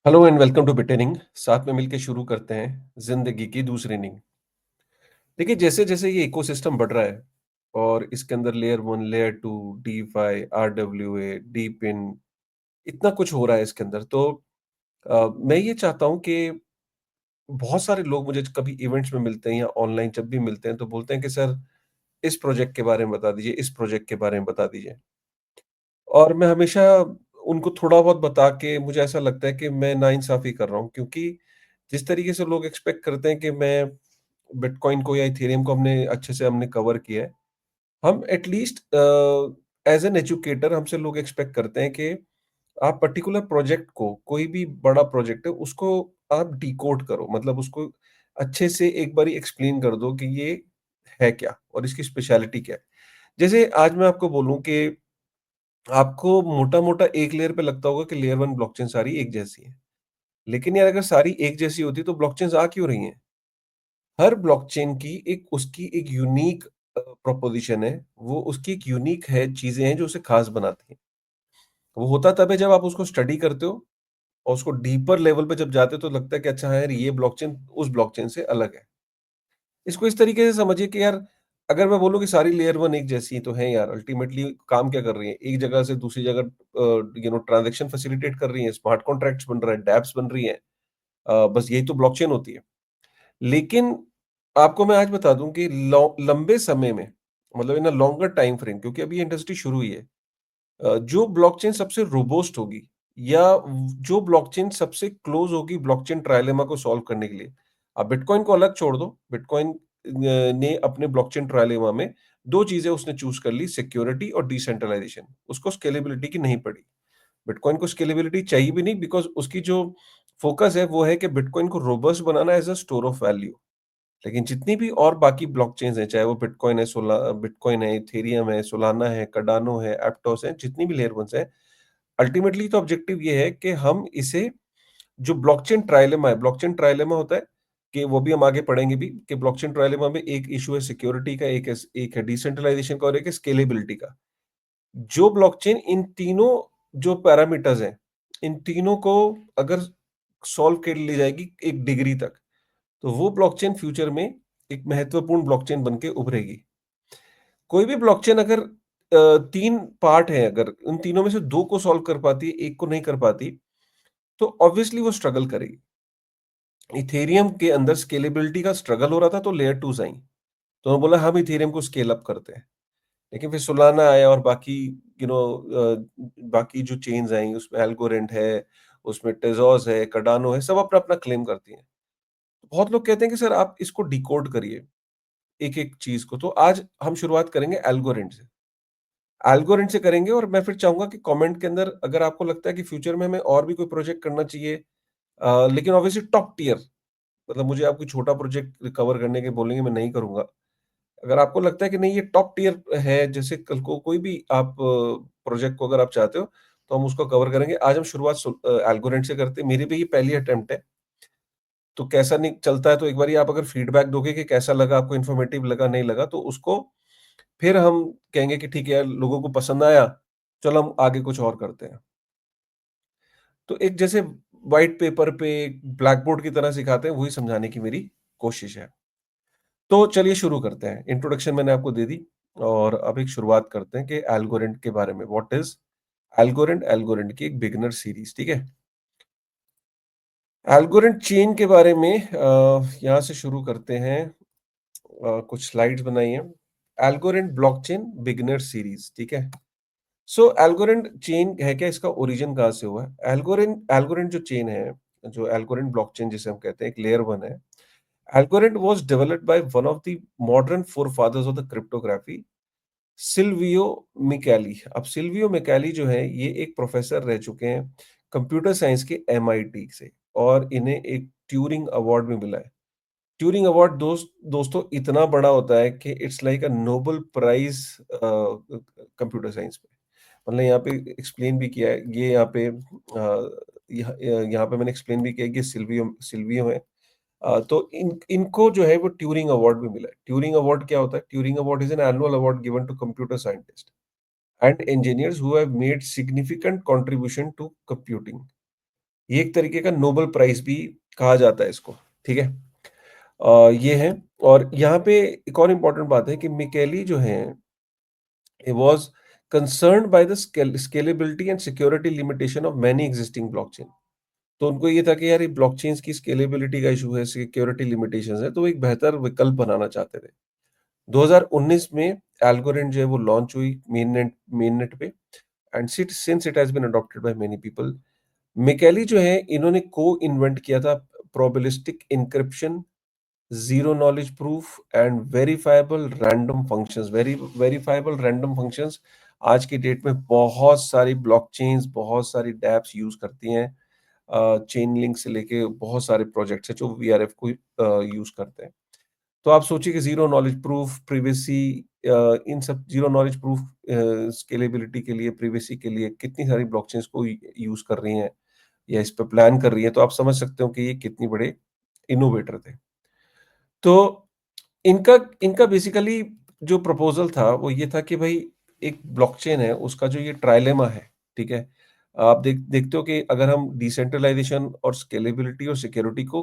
Hello and welcome to बिटेनिंग। साथ में मिलकर शुरू करते हैं जिंदगी की दूसरी इनिंग। देखिए, जैसे जैसे ये इकोसिस्टम बढ़ रहा है और इसके अंदर layer one, layer two, DeFi, RWA, DePIN, इतना कुछ हो रहा है इसके अंदर। तो मैं ये चाहता हूँ कि बहुत सारे लोग मुझे कभी इवेंट्स में मिलते हैं या ऑनलाइन जब भी मिलते हैं तो बोलते हैं कि सर, इस प्रोजेक्ट के बारे में बता दीजिए, इस प्रोजेक्ट के बारे में बता दीजिए। और मैं हमेशा उनको थोड़ा बहुत बता के मुझे ऐसा लगता है कि मैं नाइंसाफ़ी कर रहा हूँ, क्योंकि जिस तरीके से लोग एक्सपेक्ट करते हैं कि मैं बिटकॉइन को या इथेरियम को हमने कवर किया है। हम एटलीस्ट एज़ एन एजुकेटर हमसे लोग एक्सपेक्ट करते हैं कि आप पर्टिकुलर प्रोजेक्ट को, कोई भी बड़ा प्रोजेक्ट है, उसको आप डिकोड करो। मतलब उसको अच्छे से एक बारी एक्सप्लेन कर दो कि ये है क्या और इसकी स्पेशलिटी क्या है। जैसे आज मैं आपको बोलूँ कि आपको मोटा-मोटा एक लेयर पे लगता होगा कि लेयर 1 ब्लॉकचेन सारी एक जैसी है। लेकिन यार, अगर सारी एक जैसी होती तो ब्लॉकचेन्स आ क्यों रही हैं? हर ब्लॉकचेन की उसकी एक यूनिक प्रोपोज़िशन है। वो उसकी एक यूनिक है, चीज़ें हैं जो उसे ख़ास बनाती हैं। वो होता तब है जब आप उसको स्टडी करते हो और उसको डीपर लेवल पे जब जाते हो तो लगता है कि अच्छा, हाँ यार, ये ब्लॉकचेन उस ब्लॉकचेन से अलग है। इसको इस तरीके से समझिए कि यार, अगर मैं बोलूँ कि सारी लेयर 1 एक जैसी ही तो हैं यार, अल्टीमेटली काम क्या कर रही हैं? एक जगह से दूसरी जगह ट्रांज़ैक्शन फैसिलिटेट कर रही हैं, स्मार्ट कॉन्ट्रैक्ट्स बन रहे हैं, डैप्स बन रही हैं। बस यही तो ब्लॉकचेन होती है। लेकिन आपको मैं आज बता दूँ कि लंबे समय में, मतलब इन अ लॉन्गर टाइम फ्रेम, क्योंकि अभी ये इंडस्ट्री शुरू हुई है। जो ब्लॉकचेन सबसे रोबस्ट होगी या जो ब्लॉकचेन सबसे क्लोज़ होगी ब्लॉकचेन ट्रायलेमा को सॉल्व करने के लिए। आप बिटकॉइन को अलग छोड़ दो। बिटकॉइन ने अपने ब्लॉकचेन ट्रायलेमा में 2 चीज़ें उसने चूज़ कर ली, सिक्योरिटी और डिसेंट्रलाइजेशन। उसको स्केलेबिलिटी की नहीं पड़ी। बिटकॉइन को स्केलेबिलिटी चाहिए भी नहीं, बिकॉज़ उसकी जो फ़ोकस है वो है कि बिटकॉइन को robust banana as a store of value. लेकिन जितनी भी और बाकी ब्लॉकचेन्स हैं, चाहे वो बिटकॉइन है, इथेरियम है, सोलाना है, कार्डानो है, एप्टोस है, जितनी भी लेयर वन्स हैं, अल्टीमेटली तो ऑब्जेक्टिव ये है कि हम इसे, जो ब्लॉकचेन ट्रायलेमा होता है, कि वो भी हम आगे पढ़ेंगे भी, कि ब्लॉकचेन ट्रायलेमा में एक इश्यू है सिक्योरिटी का, एक है डिसेंट्रलाइजेशन का और एक है स्केलेबिलिटी का। जो ब्लॉकचेन इन तीनों जो पैरामीटर्स हैं, इन तीनों को अगर सॉल्व कर ली जाएगी एक डिग्री तक, तो वो ब्लॉकचेन फ्यूचर में एक महत्वपूर्ण ब्लॉकचेन बन के उभरेगी। कोई भी ब्लॉकचेन अगर 3 पार्ट हैं, अगर उन तीनों में से 2 को सॉल्व कर पाती है, 1 को नहीं कर पाती, तो ऑब्वियसली वो स्ट्रगल करेगी। इथेरियम के अंदर स्केलेबिलिटी का स्ट्रगल हो रहा था तो लेयर 2s आईं। तो उन्होंने बोला हम इथेरियम को स्केल अप करते हैं। लेकिन फिर सोलाना आया और बाकी बाकी जो चेन्स आई, उसमें एल्गोरेंट है, उसमें टेज़ोस है, कार्डानो है, सब अपना-अपना क्लेम करती हैं। बहुत लोग कहते हैं कि सर आप इसको डिकोड करिए, एक-एक चीज़ को। तो आज हम शुरुआत करेंगे एल्गोरेंट से। एल्गोरेंट से करेंगे और मैं फिर चाहूँगा कि कमेंट के अंदर अगर आपको लगता है कि फ्यूचर में हमें और भी कोई प्रोजेक्ट करना चाहिए, लेकिन ऑब्वियसली टॉप टियर, मतलब मुझे आप कोई छोटा प्रोजेक्ट कवर करने के बोलेंगे, मैं नहीं करूँगा। अगर आपको लगता है कि नहीं, ये टॉप टियर है, जैसे कल को कोई भी आप प्रोजेक्ट को अगर आप चाहते हो, तो हम उसको कवर करेंगे। आज हम शुरुआत एल्गोरेंट से करते हैं। मेरी भी ये पहली अटेम्प्ट है, तो कैसा नहीं चलता है तो एक बारी आप अगर फीडबैक दोगे कि कैसा लगा, आपको इन्फॉर्मेटिव लगा, नहीं लगा, तो उसको फिर हम कहेंगे कि ठीक है यार, लोगों को पसंद आया, चलो हम आगे कुछ और करते हैं। तो एक जैसे व्हाइट पेपर पे ब्लैक बोर्ड की तरह सिखाते हैं, वही समझाने की मेरी कोशिश है। तो चलिए शुरू करते हैं। इंट्रोडक्शन मैंने आपको दे दी और अब एक शुरुआत करते हैं कि एल्गोरेंट के बारे में। What is एल्गोरेंट? एल्गोरेंट की एक बिगिनर सीरीज़, ठीक है? एल्गोरेंट चेन के बारे में यहाँ से शुरू करते हैं। कुछ स्लाइड्स बनाई हैं। एल्गोरेंट ब्लॉकचेन बिगिनर सीरीज़, ठीक है? सो एल्गोरेंट चेन है क्या? इसका ओरिजिन कहाँ से हुआ है? एल्गोरेंट एल्गोरेंट जो चेन है, जो एल्गोरेंट ब्लॉकचेन जिसे हम कहते हैं, एक लेयर 1 है। Algorand was developed by one of the modern forefathers of the cryptography, Silvio Micali. अब सिल्वियो मिकेली जो है, ये एक प्रोफेसर रह चुके हैं कंप्यूटर साइंस के एमआईटी से, और इन्हें एक ट्यूरिंग अवार्ड भी मिला है। ट्यूरिंग अवार्ड दोस्तों इतना बड़ा होता है कि it's like a Nobel prize computer science में। मतलब यहाँ पे एक्सप्लेन भी किया है, ये यहाँ पे यहाँ पे मैंने एक्सप्लेन भी किया है कि सिल्वियो सिल्वियो है। तो इनको जो है वो ट्यूरिंग अवार्ड भी मिला है। ट्यूरिंग अवार्ड क्या होता है? Turing award is an annual award given to computer scientist and engineers who have made significant contribution to computing. ये एक तरीके का नोबेल प्राइज़ भी कहा जाता है इसको, ठीक है? ये है और यहाँ पे एक और इम्पोर्टेंट बात है कि मिकेली जो हैं, he was concerned by the scalability and security limitation of many existing blockchain. तो उनको ये था कि यार ये ब्लॉकचेन्स की स्केलेबिलिटी का इश्यू है, सिक्योरिटी लिमिटेशंस है, तो वो एक बेहतर विकल्प बनाना चाहते थे। 2019 में एल्गोरिथम जो है वो लॉन्च हुई मेननेट पे and since it has been adopted by many people. Micali जो है इन्होंने को-इन्वेंट किया था probabilistic encryption, zero knowledge proof and verifiable random functions. Verifiable random functions आज की डेट में बहुत सारी ब्लॉकचेन्स, बहुत सारी डैप्स यूज़ करती हैं। चेन लिंक से लेके बहुत सारे प्रोजेक्ट्स हैं जो वीआरएफ को यूज़ करते हैं। तो आप सोचिए कि zero knowledge proof, privacy in सब ज़ीरो नॉलेज प्रूफ स्केलेबिलिटी के लिए, प्राइवेसी के लिए कितनी सारी ब्लॉकचेन्स को यूज़ कर रही हैं या इस पे प्लान कर रही हैं, तो आप समझ सकते हो कि ये कितनी बड़े इनोवेटर थे। तो इनका इनका बेसिकली जो प्रपोज़ल था वो ये था कि भई एक ब्लॉकचेन है, उसका जो ये ट्रायलेमा है, ठीक है? आप देखते हो कि अगर हम डिसेंट्रलाइज़ेशन और स्केलेबिलिटी और सिक्योरिटी को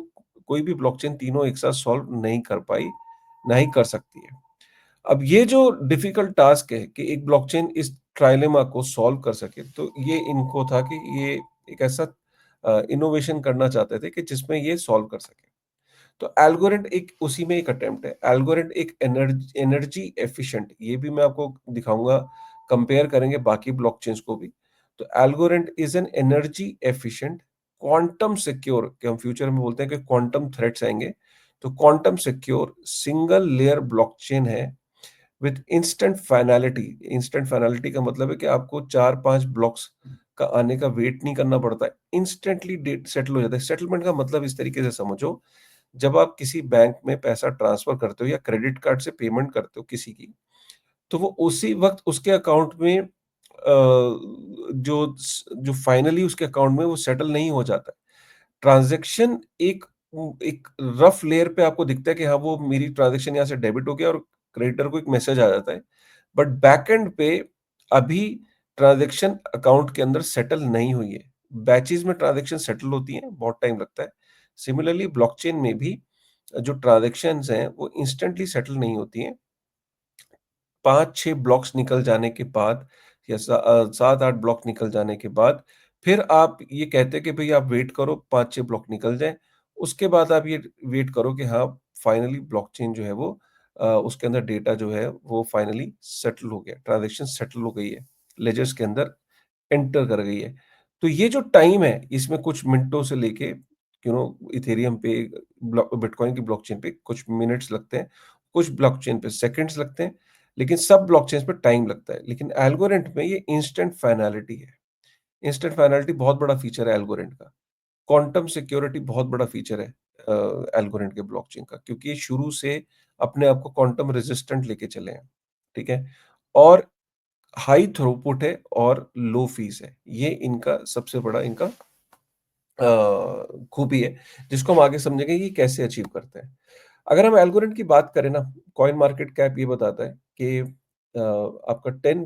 कोई भी ब्लॉकचेन तीनों एक साथ सॉल्व नहीं कर पाई, ना ही कर सकती है। अब ये जो डिफिकल्ट टास्क है कि एक ब्लॉकचेन इस ट्रायलेमा को सॉल्व कर सके, तो ये इनको था कि ये एक ऐसा इनोवेशन करना चाहते थे कि जिसमें ये सॉल्व कर सके। तो एल्गोरिथम एक उसी में एक अटेम्प्ट है। एल्गोरिथम एक एनर्जी एफिशिएंट, ये भी मैं आपको दिखाऊँगा, कंपेयर करेंगे बाकी ब्लॉकचेन्स को भी। तो algorithm is an energy efficient, quantum secure, कि हम फ्यूचर में बोलते हैं कि क्वांटम थ्रेट्स आएँगे, तो quantum secure single layer blockchain है with instant finality. Instant finality का मतलब है कि आपको 4-5 ब्लॉक्स का आने का वेट नहीं करना पड़ता है। इंस्टेंटली डेट सेटल हो जाता है। सेटलमेंट का मतलब इस तरीके से समझो, जब आप किसी बैंक में पैसा ट्रांसफर करते हो या क्रेडिट कार्ड से पेमेंट करते हो किसी की, तो वो उसी वक़्त उसके अकाउंट में जो फाइनली उसके अकाउंट में वो सेटल नहीं हो जाता है। ट्रांज़ैक्शन एक रफ़ लेयर पे आपको दिखता है कि हाँ, वो मेरी ट्रांज़ैक्शन यहाँ से डेबिट हो गया और क्रेडिटर को एक मैसेज आ जाता है। बट बैकएंड पे अभी ट्रांज़ैक्शन अकाउंट के अंदर सेटल नहीं हुई है। बैचेज़ में ट्रांज़ैक्शन सेटल होती हैं, बहुत टाइम लगता है। सिमिलरली ब्लॉकचेन में भी जो ट्रांज़ैक्शंस हैं, वो इंस्टेंटली सेटल नहीं होती हैं। 5-6 ब्लॉक्स निकल जाने के बाद या 7-8 ब्लॉक निकल जाने के बाद, फिर आप ये कहते हैं कि भई आप वेट करो 5-6 ब्लॉक निकल जाएँ, उसके बाद आप ये वेट करो कि हाँ, फाइनली ब्लॉकचेन जो है वो उसके अंदर डेटा जो है वो फाइनली सेटल हो गया, ट्रांज़ैक्शन सेटल हो गई है, लेजर्स के अंदर एंटर कर गई है। तो ये जो टाइम है, इसमें कुछ मिनटों से लेके इथेरियम पे बिटकॉइन की ब्लॉकचेन पे कुछ मिनट्स लगते हैं, कुछ ब्लॉकचेन पे सेकंड्स लगते हैं, लेकिन सब ब्लॉकचेन्स पे टाइम लगता है। लेकिन एल्गोरिथम में ये इंस्टेंट फाइनैलिटी है। इंस्टेंट फाइनैलिटी बहुत बड़ा फीचर है एल्गोरिथम का। क्वांटम सिक्योरिटी बहुत बड़ा फीचर है एल्गोरिथम के ब्लॉकचेन का, क्योंकि ये शुरू से अपने आप को क्वांटम रेजिस्टेंट लेके चले हैं, ठीक है? और हाई थ्रूपुट है और लो फीस है। ये इनका सबसे बड़ा इनका खूबी है, जिसको हम आगे समझेंगे कि कैसे अचीव करते हैं। अगर हम एल्गोरिथम की बात करें ना, कॉइन मार्केट कैप ये बताता है कि आपका 10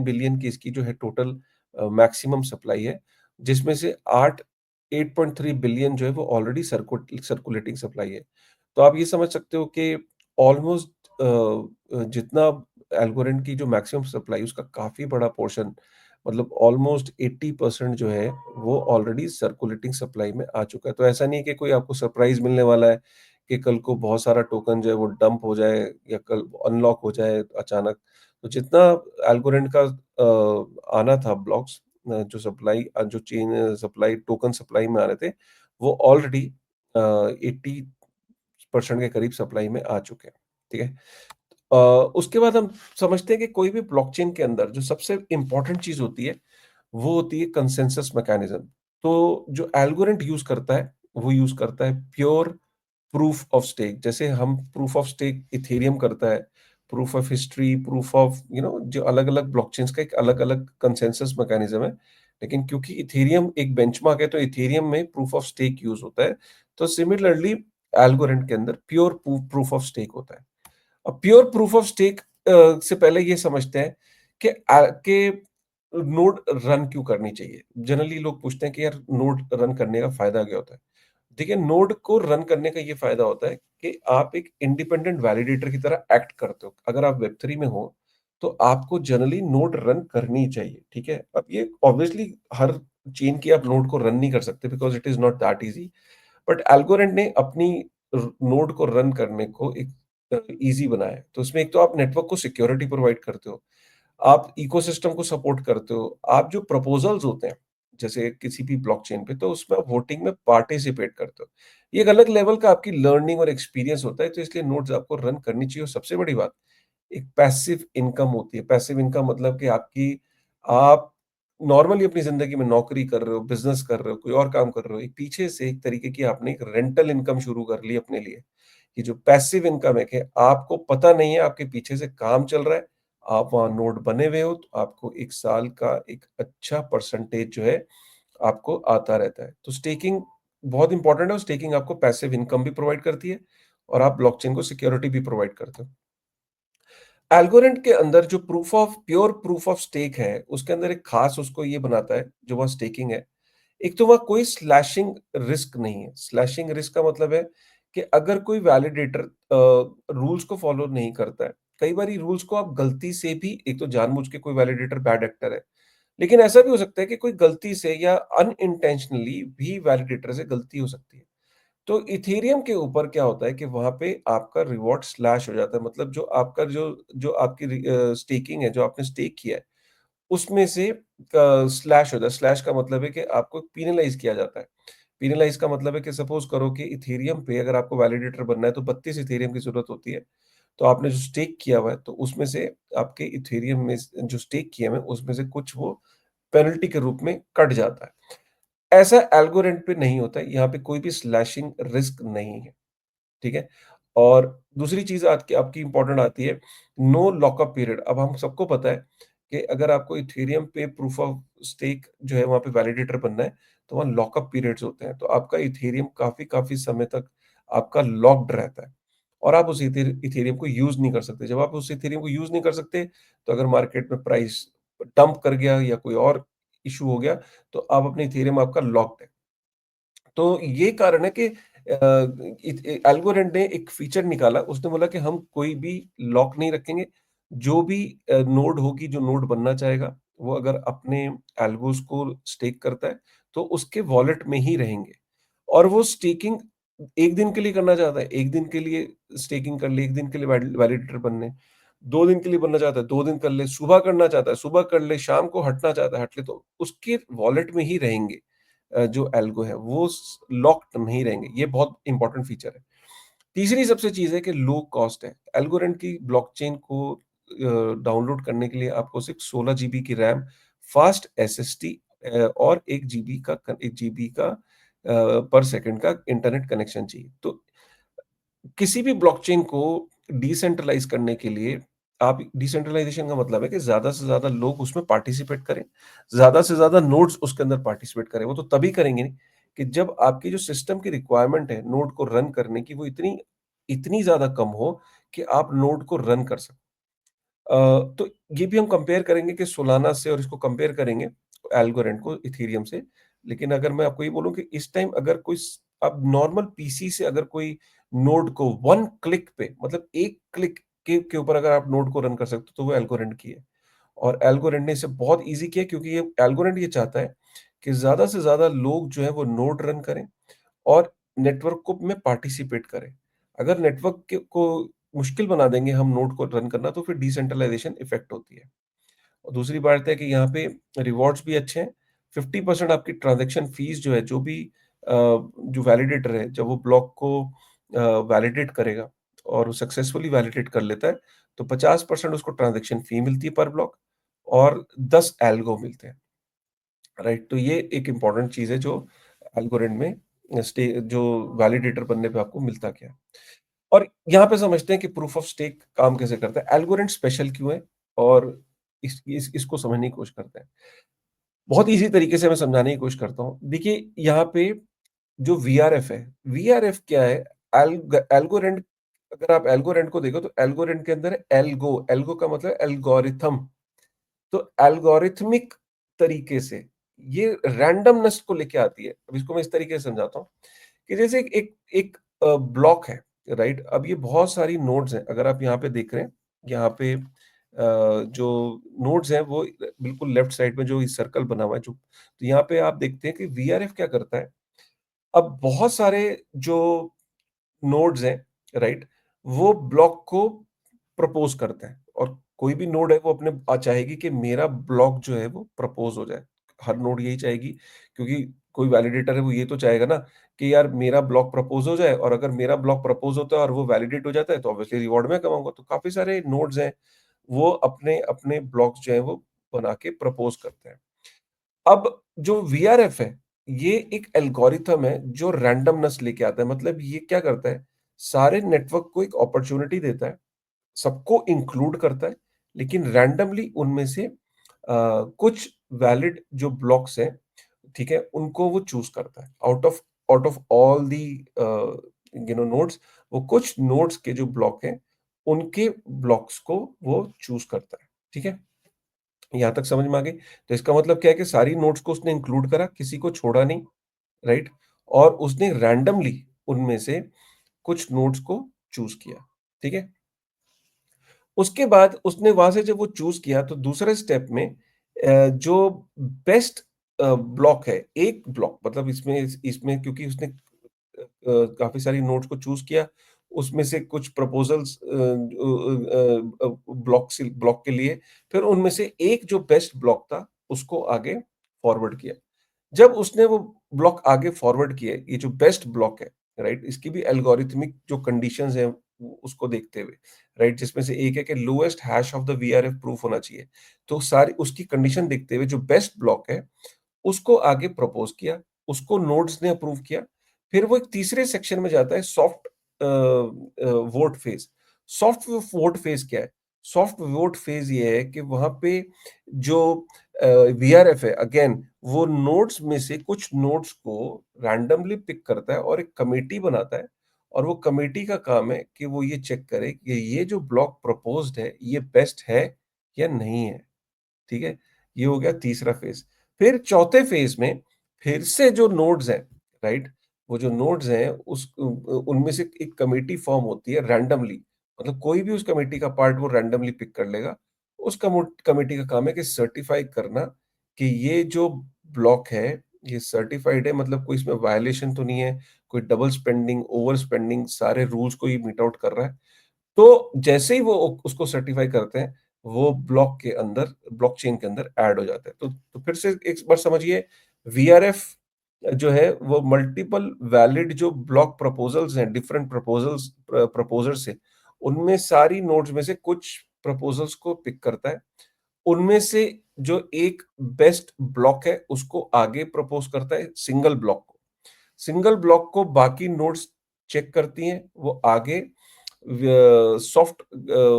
बिलियन की इसकी जो है टोटल मैक्सिमम सप्लाई है, जिसमें से 8.3 बिलियन जो है वो ऑलरेडी सर्कुलेटिंग सप्लाई है। तो आप ये समझ सकते हो कि ऑलमोस्ट जितना एल्गोरिथम की जो मैक्सिमम सप्लाई उसका काफ़ी बड़ा पोर्शन, मतलब ऑलमोस्ट 80% जो है वो ऑलरेडी सर्कुलेटिंग सप्लाई में आ चुका है। तो ऐसा नहीं है कि कोई आपको सरप्राइज़ मिलने वाला है कि कल को बहुत सारा टोकन जो है वो डंप हो जाए या कल अनलॉक हो जाए अचानक। तो जितना एल्गोरिथम का आना था ब्लॉक्स, जो जो चेन सप्लाई टोकन सप्लाई में आ रहे थे, वो ऑलरेडी 80% के करीब सप्लाई में आ चुके हैं। ठीक है? अ, उसके बाद हम समझते हैं कि कोई भी ब्लॉकचेन के अंदर जो सबसे इम्पोर्टेंट चीज़ होती है, वो होती है कंसेंसस मैकेनिज़्म। तो जो एल्गोरिथम यूज़ करता है, वो यूज़ करता है प्योर प्रूफ ऑफ स्टेक। जैसे हम प्रूफ ऑफ स्टेक इथेरियम करता है, proof of history, proof of जो अलग-अलग ब्लॉकचेन्स का एक अलग-अलग कंसेंसस मैकेनिज़्म है। लेकिन क्योंकि इथेरियम एक बेंचमार्क है, तो इथेरियम में प्रूफ ऑफ स्टेक यूज़ होता है। तो सिमिलरली एल्गोरिथम के अंदर प्योर प्रूफ ऑफ स्टेक होता है। अब प्योर प्रूफ ऑफ स्टेक से पहले ये समझते हैं कि नोड रन क्यों करनी चाहिए? जनरली लोग पूछते हैं कि यार नोड रन करने का फ़ायदा क्या होता है? देखिए, नोड को रन करने का ये फ़ायदा होता है कि आप एक इंडिपेंडेंट वैलिडेटर की तरह एक्ट करते हो। अगर आप वेब 3 में हो, तो आपको जनरली नोड रन करनी चाहिए, ठीक है? अब ये ऑब्वियसली हर चेन की आप नोड को रन नहीं कर सकते because it is not that easy. But Algorand ने अपनी नोड को रन करने को एक ईज़ी बनाया है। तो उसमें एक तो आप नेटवर्क को सिक्योरिटी प्रोवाइड करते हो, आप इकोसिस्टम को सपोर्ट करते हो, आप जो प्रपोज़ल्स होते हैं, जैसे किसी भी ब्लॉकचेन पे, तो उसमें आप वोटिंग में पार्टिसिपेट करते हो। ये एक अलग लेवल का आपकी लर्निंग और एक्सपीरियंस होता है, तो इसलिए नोड्स आपको रन करनी चाहिए और सबसे बड़ी बात, एक पैसिव इनकम होती है। पैसिव इनकम मतलब कि आप नॉर्मली अपनी ज़िंदगी में नौकरी कर रहे हो, बिज़नेस कर रहे हो, कोई और काम कर रहे हो, एक पीछे से एक तरीके की आपने एक रेंटल इनकम शुरू कर ली अपने लिए। ये जो पैसिव इनकम है कि आपको पता नहीं है, आपके पीछे से काम चल रहा है, आप वहाँ नोड बने हुए हो, तो आपको 1 साल का एक अच्छा परसेंटेज जो है, आपको आता रहता है। तो स्टेकिंग बहुत इंपॉर्टेंट है और स्टेकिंग आपको पैसिव इनकम भी प्रोवाइड करती है और आप ब्लॉकचेन को सिक्योरिटी भी प्रोवाइड करते हो। एल्गोरेंट के अंदर जो प्योर प्रूफ ऑफ स्टेक है, उसके अंदर एक खास उसको ये बनाता है, जो वहाँ स्टेकिंग है, एक तो वहाँ कोई स्लैशिंग रिस्क नहीं है। स्लैशिंग रिस्क का मतलब है कि अगर कोई वैलिडेटर रूल्स को फॉलो नहीं करता है, कई बारी रूल्स को आप गलती से भी, एक तो जानबूझ के कोई वैलिडेटर बैड एक्टर है, लेकिन ऐसा भी हो सकता है कि कोई गलती से या अनइंटेंशनली भी वैलिडेटर से गलती हो सकती है। तो इथेरियम के ऊपर क्या होता है कि वहाँ पे आपका रिवॉर्ड स्लैश हो जाता है, मतलब जो आपका जो आपकी स्टेकिंग है, जो आपने स्टेक किया है, उसमें से स्लैश हो जाता है। स्लैश का मतलब है कि आपको पेनलाइज़ किया जाता है। पेनलाइज़ का मतलब है कि सपोज़ करो कि इथेरियम पे अगर आपको वैलिडेटर बनना है तो 32 इथेरियम की ज़रूरत होती है। तो आपने जो स्टेक किया हुआ है, तो उसमें से आपके इथेरियम में जो स्टेक किए हुए हैं, उसमें से कुछ वो पेनल्टी के रूप में कट जाता है। ऐसा एल्गोरेंट पे नहीं होता है, यहाँ पे कोई भी स्लैशिंग रिस्क नहीं है, ठीक है? और दूसरी चीज़ आपकी आपकी इम्पोर्टेंट आती है, नो लॉकअप पीरियड। अब हम सबको पता है कि अगर आपको इथेरियम पे प्रूफ ऑफ स्टेक जो है वहाँ पे वैलिडेटर बनना है, तो वहाँ लॉकअप पीरियड्स होते हैं। तो आपका इथेरियम काफ़ी समय तक आपका लॉक्ड रहता है और आप उस इथेरियम को यूज़ नहीं कर सकते। जब आप उस इथेरियम को यूज़ नहीं कर सकते, तो अगर मार्केट में प्राइस डंप कर गया या कोई और इश्यू हो गया, तो आप अपने इथेरियम आपका लॉक्ड है। तो ये कारण है कि एल्गोरेंट ने एक फीचर निकाला, उसने बोला कि हम कोई भी लॉक नहीं रखेंगे। जो भी नोड होगी, जो नोड बनना चाहेगा, वो अगर अपने एल्गोस को स्टेक करता है, तो उसके वॉलेट में ही रहेंगे। और वो स्टेकिंग 1 दिन के लिए करना चाहता है, 1 दिन के लिए स्टेकिंग कर ले, 1 दिन के लिए वैलिडेटर बनने, 2 दिन के लिए बनना चाहता है, 2 दिन कर ले, सुबह करना चाहता है, सुबह कर ले, शाम को हटना चाहता है, हट ले, तो उसके वॉलेट में ही रहेंगे। जो एल्गो है, वो लॉक्ड नहीं रहेंगे। ये बहुत इंपॉर्टेंट फीचर है। तीसरी सबसे चीज़ है कि लो कॉस्ट है। एल्गोरेंट की ब्लॉकचेन को डाउनलोड करने के लिए आपको सिर्फ 16 जीबी की रैम, फास्ट एसएसडी और 1 जीबी का पर सेकंड का इंटरनेट कनेक्शन चाहिए। तो किसी भी ब्लॉकचेन को डिसेंट्रलाइज़ करने के लिए, आप डिसेंट्रलाइज़ेशन का मतलब है कि ज़्यादा से ज़्यादा लोग उसमें पार्टिसिपेट करें, ज़्यादा से ज़्यादा नोड्स उसके अंदर पार्टिसिपेट करें। वो तो तभी करेंगे कि जब आपकी जो सिस्टम की रिक्वायरमेंट है नोड को रन करने की, वो इतनी इतनी ज़्यादा कम हो कि आप नोड को रन कर सकें। तो ये भी हम कंपेयर करेंगे कि सोलाना से, और इसको कंपेयर करेंगे एल्गोरेंट को इथेरियम से। लेकिन अगर मैं आपको ये बोलूँ कि इस टाइम अगर कोई अब नॉर्मल पीसी से अगर कोई नोड को 1 क्लिक पे, मतलब 1 क्लिक के ऊपर अगर आप नोड को रन कर सकते हो, तो वो एल्गोरेंट की है। और एल्गोरेंट ने इसे बहुत ईज़ी किया, क्योंकि ये एल्गोरेंट ये चाहता है कि ज़्यादा से ज़्यादा लोग जो है वो नोड रन करें और नेटवर्क को में पार्टिसिपेट करें। अगर नेटवर्क को मुश्किल बना देंगे हम नोड को रन करना, तो फिर डिसेंट्रलाइज़ेशन इफ़ेक्ट होती है। और दूसरी बात है कि यहाँ पे रिवॉर्ड्स भी अच्छे हैं। 50% आपकी ट्रांज़ैक्शन फ़ीस जो है, जो भी जो वैलिडेटर है, जब वो ब्लॉक को वैलिडेट करेगा और वो सक्सेसफुली वैलिडेट कर लेता है, तो 50% उसको ट्रांज़ैक्शन फ़ी मिलती है पर ब्लॉक और 10 एल्गो मिलते हैं, राइट? तो ये एक इम्पोर्टेंट चीज़ है जो एल्गोरिथम में जो वैलिडेटर बनने पे आपको मिलता क्या है। और यहाँ पे समझते हैं कि प्रूफ ऑफ स्टेक काम कैसे करता है, एल्गोरिथम स्पेशल क्यों है, और इसको समझने की कोशिश करते हैं। बहुत ईज़ी तरीके से मैं समझाने की कोशिश करता हूँ। देखिए, यहाँ पे जो वीआरएफ है, वीआरएफ क्या है? एल्गोरेंट, अगर आप एल्गोरेंट को देखो, तो एल्गोरेंट के अंदर है एल्गो, एल्गो का मतलब एल्गोरिथम। तो एल्गोरिथमिक तरीके से ये रैंडमनेस को लेके आती है। अब इसको मैं इस तरीके से समझाता हूँ कि जैसे एक एक एक ब्लॉक है, राइट? अब ये बहुत सारी नोड्स हैं। अगर आप यहाँ पे देख रहे हैं, यहाँ पे जो नोड्स हैं वो बिल्कुल लेफ्ट साइड में जो इस सर्कल बना हुआ है जो तो यहाँ पे आप देखते हैं कि वीआरएफ क्या करता है, अब बहुत सारे जो नोड्स हैं, राइट? वो ब्लॉक को प्रपोज़ करता है और कोई भी नोड है वो अपने चाहेगी कि मेरा ब्लॉक जो है वो प्रपोज़ हो जाए। हर नोड यही चाहेगी क्योंकि कोई वैलिडेटर है वो ये तो चाहेगा ना कि यार मेरा ब्लॉक प्रपोज़ हो जाए और अगर मेरा ब्लॉक प्रपोज़ होता है और वो वैलिडेट हो जाता है तो ऑब्वियसली रिवॉर्ड मैं कमाऊँगा। तो काफ़ी सारे नोड्स हैं, वो अपने-अपने ब्लॉक्स जो हैं वो बना के प्रपोज़ करते हैं। अब जो वीआरएफ है, ये एक एल्गोरिथम है जो रैंडमनेस लेके आता है। मतलब ये क्या करता है, सारे नेटवर्क को एक अपॉर्च्युनिटी देता है, सबको इंक्लूड करता है, लेकिन रैंडमली उनमें से कुछ वैलिड जो ब्लॉक्स हैं, ठीक है, उनको वो चूज़ करता है। Out of all the nodes, वो कुछ नोड्स के जो ब्लॉक हैं, उनके ब्लॉक्स को वो चूज़ करता है। ठीक है? यहाँ तक समझ में आ गई? तो इसका मतलब क्या है कि सारी नोड्स को उसने इंक्लूड करा, किसी को छोड़ा नहीं, राइट? और उसने रैंडमली उनमें से कुछ नोड्स को चूज़ किया, ठीक है? उसके बाद उसने वहाँ से जब वो चूज़ किया तो दूसरे स्टेप में जो बेस्ट ब्लॉक है, एक ब्लॉक मतलब इसमें इसमें क्योंकि उसने काफ़ी सारी नोड्स को चूज़ किया, उसमें से कुछ प्रपोज़ल्स ब्लॉक के लिए, फिर उनमें से एक जो बेस्ट ब्लॉक था, उसको आगे फॉरवर्ड किया। जब उसने वो ब्लॉक आगे फॉरवर्ड किए, ये जो बेस्ट ब्लॉक है, राइट? इसकी भी एल्गोरिथमिक जो कंडीशंस हैं, उसको देखते हुए, राइट? जिसमें से एक है कि lowest hash of the VRF proof होना चाहिए। तो सारी उसकी कंडीशन देखते हुए जो बेस्ट ब्लॉक है, उसको आगे प्रपोज़ किया, उसको नोड्स ने अप्रूव किया। फिर वो एक तीसरे सेक्शन में जाता है soft vote phase. Soft vote phase क्या है? सॉफ्ट वोट फेज़ ये है कि वहाँ पे जो वीआरएफ है अगेन वो नोड्स में से कुछ नोड्स को रैंडमली पिक करता है और एक कमेटी बनाता है और वो कमेटी का काम है कि वो ये चेक करे कि ये जो ब्लॉक प्रपोज़्ड है, ये बेस्ट है या नहीं है। ठीक है? ये हो गया तीसरा फ़ेज़। फिर चौथे फ़ेज़ में फिर से जो नोड्स हैं, राइट? वो जो नोड्स हैं उनमें से एक कमिटी फ़ॉर्म होती है रैंडमली मतलब कोई भी उस कमिटी का पार्ट वो रैंडमली पिक कर लेगा। उस कमिटी का काम है कि सर्टिफ़ाई करना कि ये जो ब्लॉक है, ये सर्टिफ़ाइड है मतलब कोई इसमें वायलेशन तो नहीं है, कोई डबल स्पेंडिंग, ओवर स्पेंडिंग सारे रूल्स को ये मीट आउट कर रहा है। तो जैसे ही वो उसको सर्टिफ़ाई करते हैं, वो ब्लॉकचेन के अंदर ऐड हो जाता है। तो फिर से एक बार समझिए वीआरएफ जो है वो मल्टीपल वैलिड जो ब्लॉक प्रपोज़ल्स हैं, डिफरेंट प्रपोज़र्स हैं, उनमें सारी नोड्स में से कुछ प्रपोज़ल्स को पिक करता है। उनमें से जो एक बेस्ट ब्लॉक है, उसको आगे प्रपोज़ करता है सिंगल ब्लॉक को। सिंगल ब्लॉक को बाकी नोड्स चेक करती हैं, वो आगे सॉफ्ट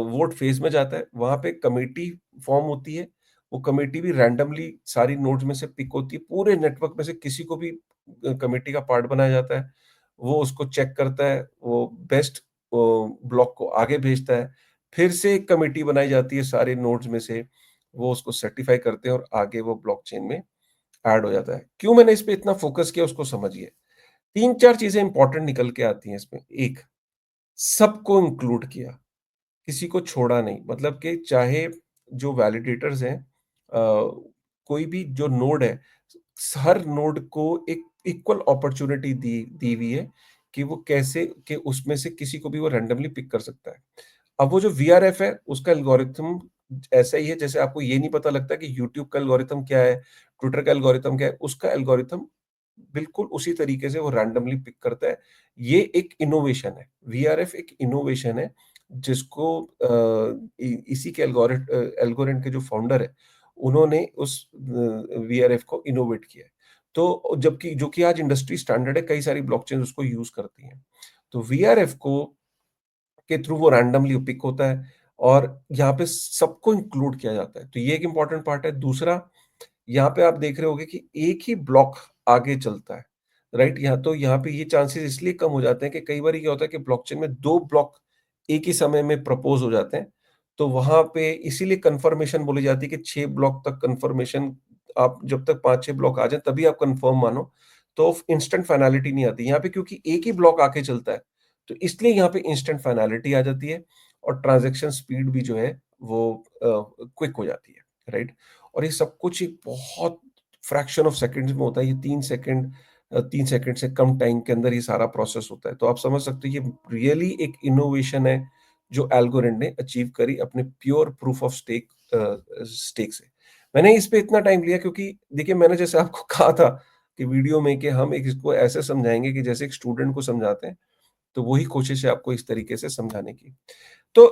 वोट फेज़ में जाता है, वहाँ पे कमिटी फॉर्म होती है, वो कमिटी भी रैंडमली सारी नोड्स में से पिक होती है, पूरे नेटवर्क में से किसी को भी कमिटी का पार्ट बनाया जाता है, वो उसको चेक करता है, वो बेस्ट ब्लॉक को आगे भेजता है, फिर से एक कमिटी बनाई जाती है सारे नोड्स में से, वो उसको सर्टिफ़ाई करते हैं और आगे वो ब्लॉकचेन में ऐड हो जाता है। क्यों मैंने इस पे इतना फ़ोकस किया उसको समझिए। 3-4 चीज़ें इम्पोर्टेंट निकल के आती हैं इसमें। 1 सबको इंक्लूड किया, किसी को छोड़ा नहीं। मतलब कि चाहे जो वैलिडेटर्स हैं कोई भी जो नोड है, हर नोड को एक इक्वल अपॉर्च्युनिटी दी दी हुई है कि वो कैसे कि उसमें से किसी को भी वो रैंडमली पिक कर सकता है। अब वो जो वीआरएफ है, उसका एल्गोरिथम ऐसा ही है जैसे आपको ये नहीं पता लगता कि यूट्यूब का एल्गोरिथम क्या है, ट्विटर का एल्गोरिथम क्या है, उसका एल्गोरिथम बिल्कुल उसी तरीके से वो रैंडमली पिक करता है। ये एक इनोवेशन है। वीआरएफ एक इनोवेशन है जिसको इसी के एल्गोरिथम के जो फाउंडर है, उन्होंने उस वीआरएफ को इनोवेट किया है। तो जबकि जो कि आज इंडस्ट्री स्टैंडर्ड है, कई सारी ब्लॉकचेन्स उसको यूज़ करती हैं। तो वीआरएफ को के थ्रू वो रैंडमली पिक होता है और यहाँ पे सबको इंक्लूड किया जाता है। तो ये एक इम्पोर्टेंट पार्ट है। दूसरा, यहाँ पे आप देख रहे होंगे कि एक ही ब्लॉक आगे चलता है, राइट? यहाँ पे ये चांसेस इसलिए कम हो जाते हैं कि कई बार क्या होता है कि ब्लॉकचेन में 2 ब्लॉक एक ही समय में प्रपोज़ हो जाते हैं। तो वहाँ पे इसीलिए कन्फर्मेशन बोली जाती है कि 6 ब्लॉक तक कन्फर्मेशन आप जब तक 5-6 ब्लॉक आ जाएँ तभी आप कन्फर्म मानो, तो इंस्टेंट फाइनैलिटी नहीं आती। यहाँ पे क्योंकि एक ही ब्लॉक आके चलता है, तो इसलिए यहाँ पे इंस्टेंट फाइनैलिटी आ जाती है और ट्रांज़ैक्शन स्पीड भी जो है वो क्विक हो जाती है, राइट? और ये सब कुछ एक बहुत फ्रैक्शन ऑफ सेकंड्स में होता है। ये 3 सेकंड से कम टाइम के अंदर ये सारा प्रोसेस होता है। तो आप समझ सकते हो ये रियली एक इनोवेशन है जो एल्गोरिथम ने अचीव करी अपने प्योर प्रूफ ऑफ स्टेक से। मैंने इस पे इतना टाइम लिया क्योंकि देखिए मैंने जैसे आपको कहा था कि वीडियो में कि हम एक इसको ऐसे समझाएँगे कि जैसे एक स्टूडेंट को समझाते हैं, तो वही कोशिश है आपको इस तरीके से समझाने की। तो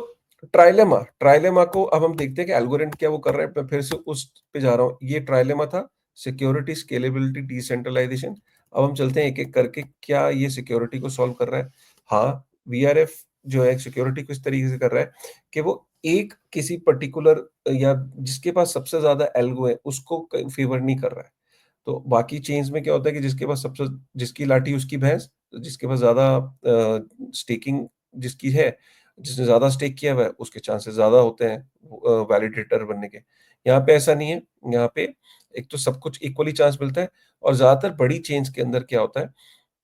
ट्राइलेमा को अब हम देखते हैं कि एल्गोरिथम क्या वो कर रहा है। मैं फिर से उस पे जा रहा हूँ। ये ट्राइलेमा था, सिक्योरिटी, स्केलेबिलिटी, डिसेंट्रलाइजेशन। अब हम चलते हैं एक-एक करके, क्या ये सिक्योरिटी को सॉल्व कर रहा है? हाँ, वीआरएफ जो है सिक्योरिटी को इस तरीके से कर रहा है कि वो एक किसी पर्टिकुलर या जिसके पास सबसे ज़्यादा एल्गो है, उसको क फेवर नहीं कर रहा है। तो बाकी चेन्स में क्या होता है कि जिसकी लाठी उसकी भैंस, तो जिसके पास ज़्यादा स्टेकिंग जिसकी है, जिसने ज़्यादा स्टेक किया हुआ है, उसके चांसेस ज़्यादा होते हैं वैलिडेटर बनने के। यहाँ पे ऐसा नहीं है, यहाँ पे एक तो सब कुछ इक्वली चांस मिलता है और ज़्यादातर बड़ी चेन्स के अंदर क्या होता है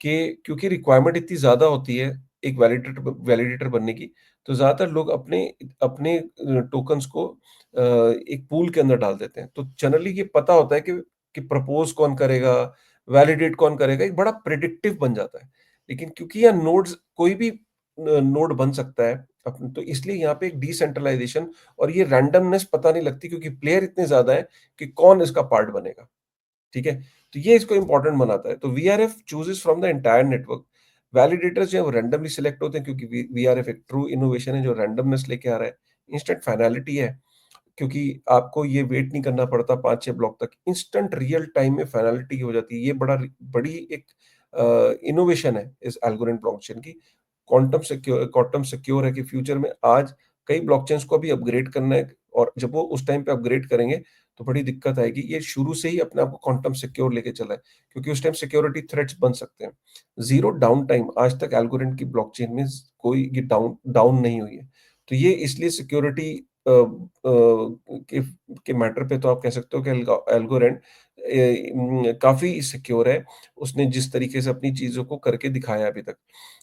कि क्योंकि रिक्वायरमेंट इतनी ज़्यादा होती है एक वैलिडेटर बनने की, तो ज़्यादातर लोग अपने अपने टोकन्स को एक पूल के अंदर डाल देते हैं। तो जनरली ये पता होता है कि प्रपोज़ कौन करेगा, वैलिडेट कौन करेगा, एक बड़ा प्रेडिक्टिव बन जाता है। लेकिन क्योंकि यहाँ नोड्स कोई भी नोड बन सकता है, तो इसलिए यहाँ पे एक डिसेंट्रलाइज़ेशन और ये रैंडमनेस पता नहीं लगती क्योंकि प्लेयर इतने ज़्यादा हैं कि कौन इसका पार्ट बनेगा। ठीक है? तो ये इसको इम्पोर्टेंट बनाता है। तो VRF chooses from the entire network. Validators जो है वो रैंडमली सिलेक्ट होते हैं क्योंकि वीआरएफ एक ट्रू इनोवेशन है जो रैंडमनेस लेके आ रहा है। इंस्टेंट फाइनैलिटी है क्योंकि आपको ये वेट नहीं करना पड़ता 5-6 ब्लॉक तक। इंस्टेंट रियल टाइम में फाइनैलिटी हो जाती है। ये बड़ी एक इनोवेशन है इस एल्गोरिथम ब्लॉकचेन की। क्वांटम सिक्योर है कि फ्यूचर में आज कई ब्लॉकचेन्स को अभी अपग्रेड करना है और जब वो उस टाइम पे अपग्रेड करेंगे तो बड़ी दिक्कत आएगी। ये शुरू से ही अपने आप को क्वांटम सिक्योर लेके चला है, क्योंकि उस टाइम सिक्योरिटी थ्रेट्स बन सकते हैं। ज़ीरो डाउन टाइम आज तक एल्गोरिथम की ब्लॉकचेन में कोई ये डाउन डाउन नहीं हुई है। तो ये इसलिए सिक्योरिटी के मैटर पे तो आप कह सकते हो कि एल्गोरिथम काफ़ी सिक्योर है। उसने जिस तरीके से अपनी चीज़ों को करके दिखाया है अभी तक।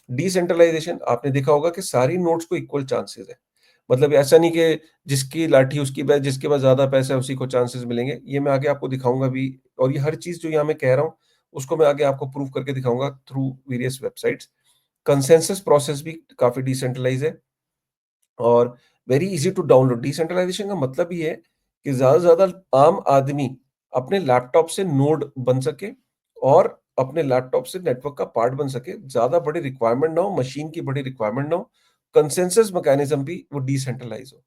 डिसेंट्रलाइजेशन आपने देखा होगा कि सारी नोड्स को इक्वल चांसेस है। मतलब ऐसा नहीं कि जिसकी लाठी उसकी भैंस, जिसके पास ज़्यादा पैसा है उसी को चांसेस मिलेंगे। ये मैं आगे आपको दिखाऊँगा भी और ये हर चीज़ जो यहाँ मैं कह रहा हूँ, उसको मैं आगे आपको प्रूव करके दिखाऊँगा through various websites. Consensus process भी काफ़ी डिसेंट्रलाइज़ है और very easy to download. Decentralization का मतलब ये है कि ज़्यादा से ज़्यादा आम आदमी अपने लैपटॉप से नोड बन सके और अपने लैपटॉप से नेटवर्क का पार्ट बन सके। ज़्यादा बड़ी रिक्वायरमेंट ना हो, मशीन की बड़ी रिक्वायरमेंट ना हो। कंसेंसस मैकेनिज़्म भी वो डिसेंट्रलाइज़ हो।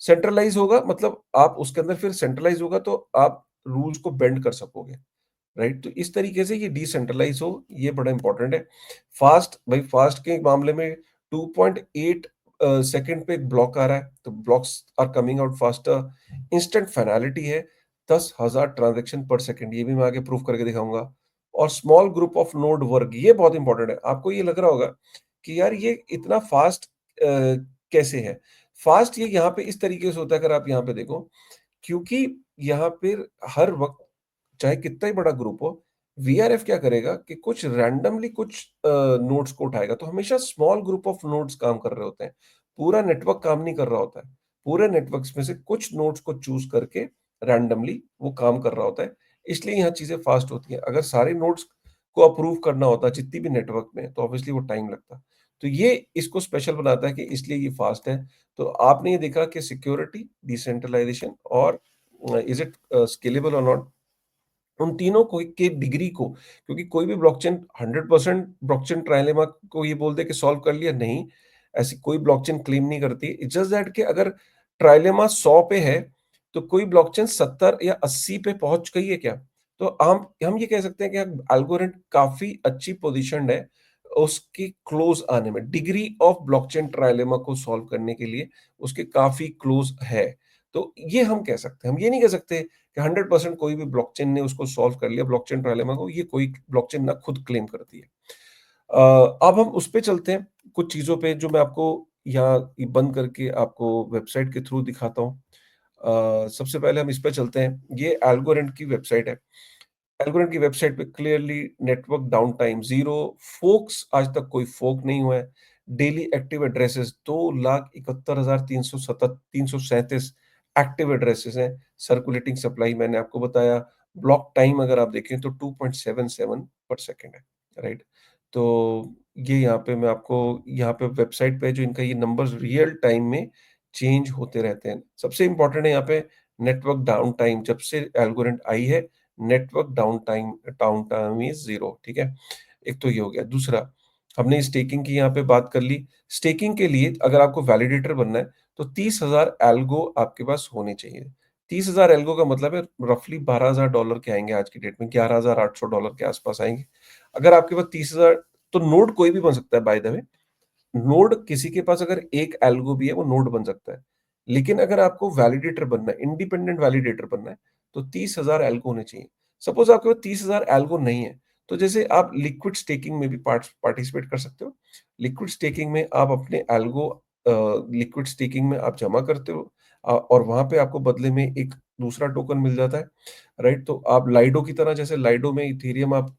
सेंट्रलाइज़ होगा मतलब आप उसके अंदर फिर सेंट्रलाइज़ होगा तो आप रूल्स को बेंड कर सकोगे। राइट? तो इस तरीके से ये डिसेंट्रलाइज़ हो, ये बड़ा इम्पोर्टेंट है। फास्ट के मामले में 2.8 सेकंड पे एक ब्लॉक आ रहा है, तो blocks are coming out faster. Instant finality है 10,000 ट्रांज़ैक्शन पर सेकंड, ये भी मैं आगे प्रूव करके दिखाऊँगा। और small group of node work, ये बहुत इम्पोर्टेंट है। आपको ये लग रहा होगा कि यार ये इतना फास्ट कैसे है? फास्ट ये यहाँ पे इस तरीके से होता है अगर आप यहाँ पे देखो, क्योंकि यहाँ पे हर वक़्त चाहे कितना ही बड़ा ग्रुप हो, वीआरएफ क्या करेगा कि कुछ रैंडमली कुछ नोड्स को उठाएगा, तो हमेशा स्मॉल ग्रुप ऑफ नोड्स काम कर रहे होते हैं। पूरा नेटवर्क काम नहीं कर रहा होता है। पूरे नेटवर्क्स में से कुछ नोड्स को चूज़ करके रैंडमली वो काम कर रहा होता है, इसलिए यहाँ चीज़ें फास्ट होती हैं। अगर सारे नोड्स को अप्रूव करना होता जितनी भी नेटवर्क में, तो ऑब्वियसली वो टाइम लगता। तो ये इसको स्पेशल बनाता है कि इसलिए ये फास्ट है। तो आपने ये देखा कि सिक्योरिटी, डिसेंट्रलाइजेशन और इज़ इट स्केलेबल और नॉट, उन तीनों को के डिग्री को, क्योंकि कोई भी ब्लॉकचेन 100% ब्लॉकचेन ट्रायलेमा को ये बोल दे कि सॉल्व कर लिया, नहीं, ऐसी कोई ब्लॉकचेन क्लेम नहीं करती। इट्स जस्ट दैट कि अगर ट्रायलेमा 100 पे है, तो कोई ब्लॉकचेन 70 या 80 पे पहुँच गई है क्या? तो हम ये कह सकते हैं कि एल्गोरिथम काफ़ी अच्छी पोज़ीशन्ड है, उसके क्लोज़ आने में। डिग्री ऑफ ब्लॉकचेन ट्रायलेमा को सॉल्व करने के लिए उसके काफ़ी क्लोज़ है। तो ये हम कह सकते हैं। हम ये नहीं कह सकते कि 100% कोई भी ब्लॉकचेन ने उसको सॉल्व कर लिया ब्लॉकचेन ट्रायलेमा को, ये कोई ब्लॉकचेन ना खुद क्लेम करती है। अब हम उस पे चलते हैं, कुछ चीज़ों पे जो मैं आपको यहाँ ये बंद करके आपको वेबसाइट के थ्रू दिखाता हूँ। सबसे पहले हम इस पे चलते हैं। ये एल्गोरेंट की वेबसाइट है। एल्गोरेंट की वेबसाइट पे clearly network down time 0, forks आज तक कोई फोर्क नहीं हुआ है। Daily active addresses 2,71,337 active addresses हैं। सर्कुलेटिंग सप्लाई मैंने आपको बताया। ब्लॉक टाइम अगर आप देखें तो 2.77 पर सेकंड है, राइट? तो ये यहाँ पे मैं आपको यहाँ पे वेबसाइट पे जो इनका ये नंबर्स रियल टाइम में चेंज होते रहते हैं। सबसे इम्पोर्टेंट है यहाँ पे नेटवर्क डाउन टाइम। जब से एल्गोरेंट आई है, नेटवर्क डाउन टाइम इज़ 0, ठीक है? एक तो ये हो गया। दूसरा, हमने स्टेकिंग की यहाँ पे बात कर ली। स्टेकिंग के लिए अगर आपको वैलिडेटर बनना है, तो 30,000 एल्गो आपके पास होने चाहिए। 30,000 एल्गो का मतलब है रफली $12,000 के आएँगे आज की डेट में, $11,800 के आस-पास आएँगे। अगर आपके पास 30,000, तो नोड कोई भी बन सकता है बाय द वे। नोड किसी के पास अगर एक एल्गो भी है, वो नोड बन सकता है। लेकिन अगर आपको वैलिडेटर बनना है, इंडिपेंडेंट वैलिडेटर बनना है, तो 30,000 एल्गो होने चाहिए। सपोज़ आपके पास 30,000 एल्गो नहीं है, तो जैसे आप लिक्विड स्टेकिंग में भी पार्टिसिपेट कर सकते हो। लिक्विड स्टेकिंग में आप अपने एल्गो लिक्विड स्टेकिंग में आप जमा करते हो, और वहाँ पे आपको बदले में एक दूसरा टोकन मिल जाता है, राइट? तो आप लाइडो की तरह, जैसे लाइडो में इथेरियम आप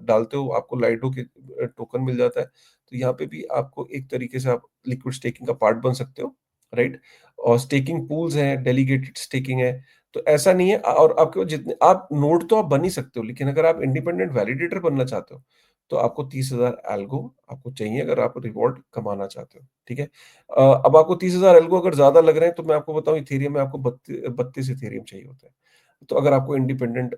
डालते हो, आपको लाइडो के टोकन मिल जाता है। तो यहाँ पे भी आपको एक तरीके से आप लिक्विड स्टेकिंग का पार्ट बन सकते हो, राइट? और स्टेकिंग पूल्स हैं, डेलीगेटेड स्टेकिंग है। तो ऐसा नहीं है, और आपके पास जितने आप नोड तो आप बन ही सकते हो, लेकिन अगर आप इंडिपेंडेंट वैलिडेटर बनना चाहते हो, तो आपको 30,000 एल्गो आपको चाहिए अगर आप रिवॉर्ड कमाना चाहते हो, ठीक है? अब आपको 30,000 एल्गो अगर ज़्यादा लग रहे हैं, तो मैं आपको बताऊँ, इथेरियम में आपको 32 इथेरियम चाहिए होते हैं। तो अगर आपको इंडिपेंडेंट